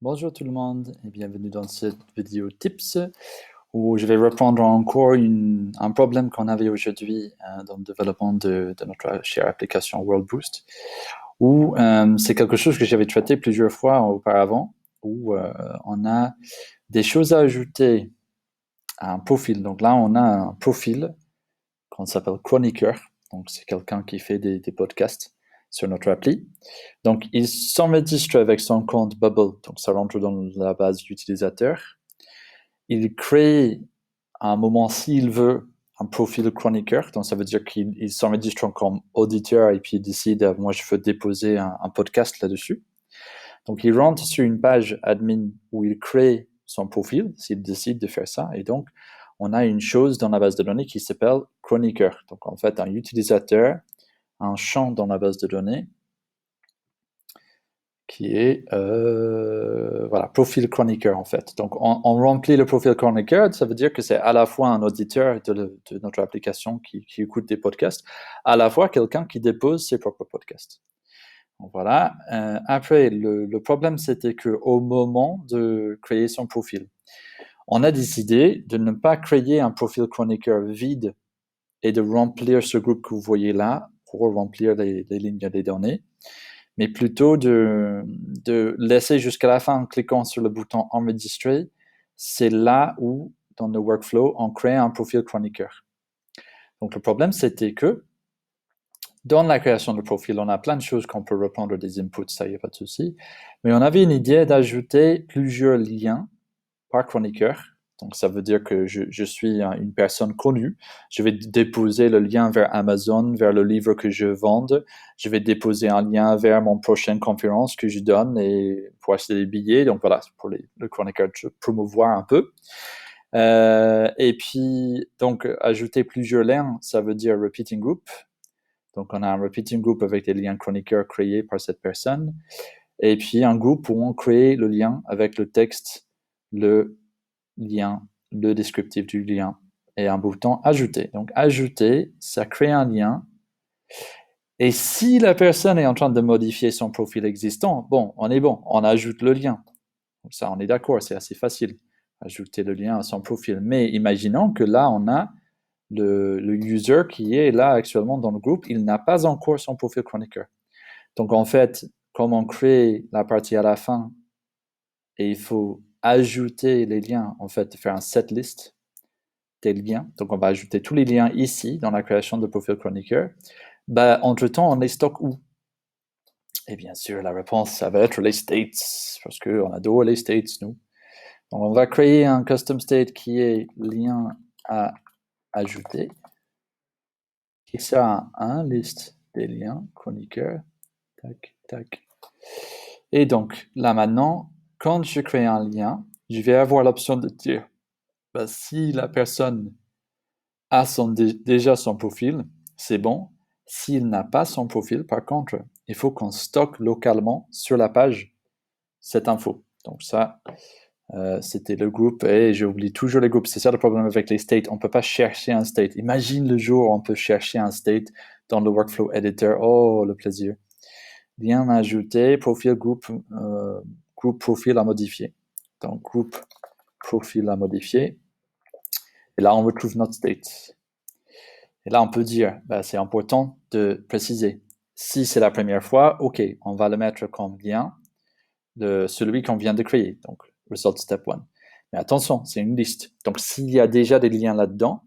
Bonjour tout le monde et bienvenue dans cette vidéo tips où je vais reprendre encore un problème qu'on avait aujourd'hui dans le développement de notre chère application WorldBoost où c'est quelque chose que j'avais traité plusieurs fois auparavant où on a des choses à ajouter à un profil. Donc là, on a un profil qu'on s'appelle Chroniqueur. Donc c'est quelqu'un qui fait des podcasts sur notre appli. Donc, il s'enregistre avec son compte Bubble, donc ça rentre dans la base d'utilisateurs. Il crée à un moment, s'il veut, un profil chroniqueur, donc ça veut dire qu'il s'enregistre comme auditeur et puis il décide, moi je veux déposer un podcast là-dessus. Donc, il rentre sur une page admin où il crée son profil, s'il décide de faire ça, et donc on a une chose dans la base de données qui s'appelle chroniqueur. Donc, en fait, un utilisateur, un champ dans la base de données qui est voilà, profil chroniqueur en fait. Donc on remplit le profil chroniqueur, ça veut dire que c'est à la fois un auditeur de notre application qui écoute des podcasts, à la fois quelqu'un qui dépose ses propres podcasts. Donc, voilà. Après, le problème c'était qu'au moment de créer son profil, on a décidé de ne pas créer un profil chroniqueur vide et de remplir ce groupe que vous voyez là pour remplir les lignes des données, mais plutôt de laisser jusqu'à la fin en cliquant sur le bouton enregistrer. C'est là où, dans le workflow, on crée un profil chroniqueur. Donc le problème, c'était que dans la création de profil, on a plein de choses qu'on peut reprendre des inputs, ça y a pas de souci, mais on avait une idée d'ajouter plusieurs liens par chroniqueur. Donc, ça veut dire que je suis une personne connue. Je vais déposer le lien vers Amazon, vers le livre que je vends. Je vais déposer un lien vers mon prochaine conférence que je donne et pour acheter des billets. Donc, voilà, pour le chroniqueur, de promouvoir un peu. Et puis, donc, ajouter plusieurs liens, ça veut dire repeating group. Donc, on a un repeating group avec des liens chroniqueurs créés par cette personne. Et puis, un groupe où on crée le lien avec le texte, le lien, le descriptif du lien et un bouton ajouter. Donc ajouter, ça crée un lien. Et si la personne est en train de modifier son profil existant, bon, on ajoute le lien. Comme ça, on est d'accord, c'est assez facile. Ajouter le lien à son profil. Mais imaginons que là, on a le user qui est là actuellement dans le groupe, il n'a pas encore son profil chroniqueur. Donc en fait, comme on crée la partie à la fin et il faut ajouter les liens, en fait, faire un set list des liens. Donc, on va ajouter tous les liens ici dans la création de profil chroniqueur. Entre-temps, on les stocke où? Et bien sûr, la réponse, ça va être les states, parce qu'on adore les states, nous. Donc, on va créer un custom state qui est lien à ajouter, qui sera un liste des liens chroniqueurs. Tac, tac. Et donc, là maintenant, quand je crée un lien, je vais avoir l'option de dire, si la personne a déjà son profil, c'est bon. S'il n'a pas son profil, par contre, il faut qu'on stocke localement sur la page cette info. Donc ça, c'était le groupe et j'oublie toujours les groupes. C'est ça le problème avec les states. On ne peut pas chercher un state. Imagine le jour où on peut chercher un state dans le workflow editor. Oh, le plaisir. Lien ajouté, profil groupe profil à modifier. Donc groupe profil à modifier. Et là, on retrouve notre state. Et là, on peut dire, c'est important de préciser. Si c'est la première fois, OK, on va le mettre comme lien de celui qu'on vient de créer, donc result step 1. Mais attention, c'est une liste. Donc, s'il y a déjà des liens là-dedans,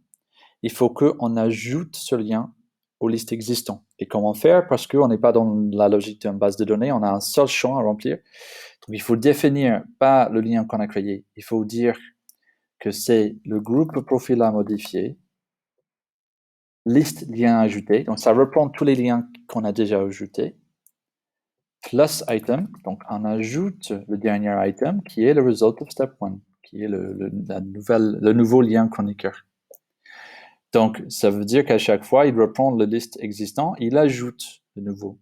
il faut qu'on ajoute ce lien aux listes existantes. Et comment faire? Parce qu'on n'est pas dans la logique d'une base de données, on a un seul champ à remplir. Donc, il faut définir pas le lien qu'on a créé. Il faut dire que c'est le groupe profil à modifier, liste lien ajouté. Donc, ça reprend tous les liens qu'on a déjà ajoutés. Plus item. Donc, on ajoute le dernier item qui est le result of step 1, qui est le nouveau lien chroniqueur. Donc, ça veut dire qu'à chaque fois, il reprend la liste existante, il ajoute le nouveau.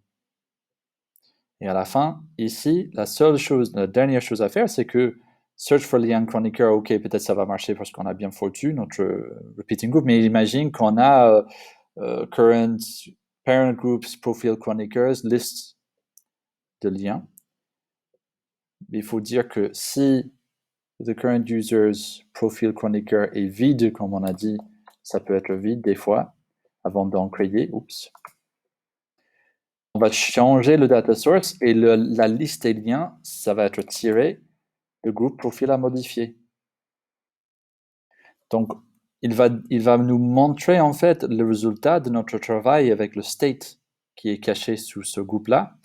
Et à la fin, ici, la dernière chose à faire, c'est que search for lien chroniqueur, ok, peut-être ça va marcher parce qu'on a bien foutu notre repeating group, mais imagine qu'on a current parent groups, profile chroniqueurs, list de liens. il faut dire que si the current user's profile chronicle est vide, comme on a dit, ça peut être vide des fois, avant d'en créer. Oups. On va changer le data source et la liste des liens, ça va être tiré du groupe profil à modifier. Donc, il va nous montrer en fait le résultat de notre travail avec le state qui est caché sous ce groupe-là,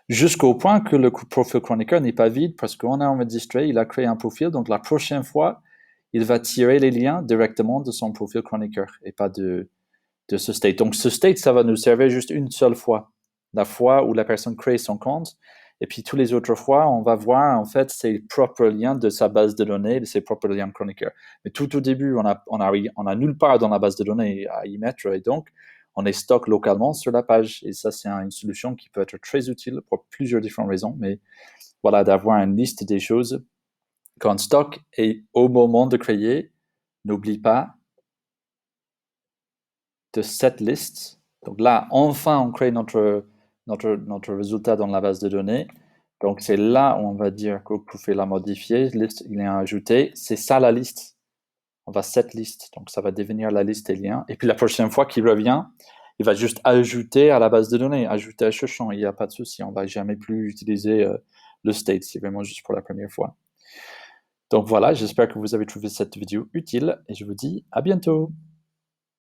jusqu'au point que le profil chroniqueur n'est pas vide parce qu'on a enregistré, il a créé un profil, donc la prochaine fois, il va tirer les liens directement de son profil chroniqueur et pas de ce state. Donc, ce state, ça va nous servir juste une seule fois, la fois où la personne crée son compte. Et puis, toutes les autres fois, on va voir en fait ses propres liens de sa base de données, de ses propres liens chroniqueurs. Mais tout au début, on a nulle part dans la base de données à y mettre et donc, on les stocke localement sur la page. Et ça, c'est une solution qui peut être très utile pour plusieurs différentes raisons. Mais voilà, d'avoir une liste des choses qu'on stocke et au moment de créer, n'oublie pas de set list. Donc là, enfin, on crée notre résultat dans la base de données. Donc c'est là où on va dire que vous pouvez la modifier. Liste, il est ajouté. C'est ça la liste. On va set list. Donc ça va devenir la liste des liens. Et puis la prochaine fois qu'il revient, il va juste ajouter à la base de données, ajouter à ce champ. Il n'y a pas de souci. On ne va jamais plus utiliser le state. C'est vraiment juste pour la première fois. Donc voilà, j'espère que vous avez trouvé cette vidéo utile et je vous dis à bientôt.